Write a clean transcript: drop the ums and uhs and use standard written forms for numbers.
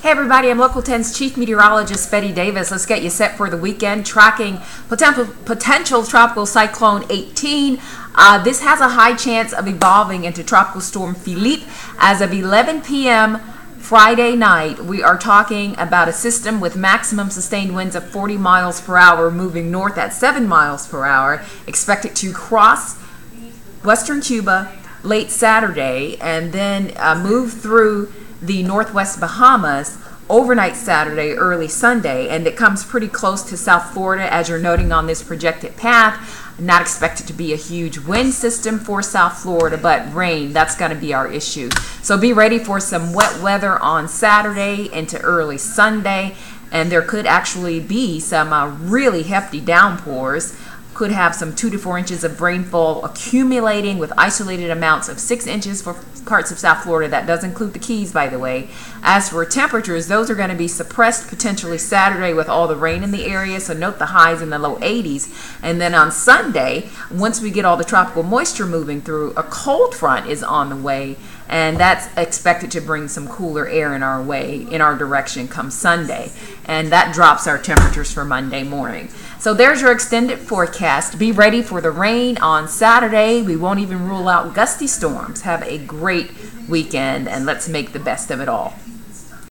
Hey everybody, I'm Local 10's Chief Meteorologist Betty Davis. Let's get you set for the weekend, tracking potential Tropical Cyclone 18. This has a high chance of evolving into Tropical Storm Philippe as of 11 p.m. Friday night. We are talking about a system with maximum sustained winds of 40 miles per hour moving north at 7 miles per hour, expected to cross western Cuba late Saturday and then move through the northwest Bahamas overnight Saturday, early Sunday, and it comes pretty close to South Florida as you're noting on this projected path. Not expected to be a huge wind system for South Florida, but rain, that's going to be our issue. So be ready for some wet weather on Saturday into early Sunday, and there could actually be some really hefty downpours. Could have some 2 to 4 inches of rainfall accumulating with isolated amounts of 6 inches for parts of South Florida. That does include the Keys, by the way. As for temperatures, those are going to be suppressed potentially Saturday with all the rain in the area, so note the highs in the low 80s. And then on Sunday, once we get all the tropical moisture moving through, a cold front is on the way, and that's expected to bring some cooler air in our way, in our direction come Sunday. And that drops our temperatures for Monday morning. So there's your extended forecast. Be ready for the rain on Saturday. We won't even rule out gusty storms. Have a great weekend, and let's make the best of it all.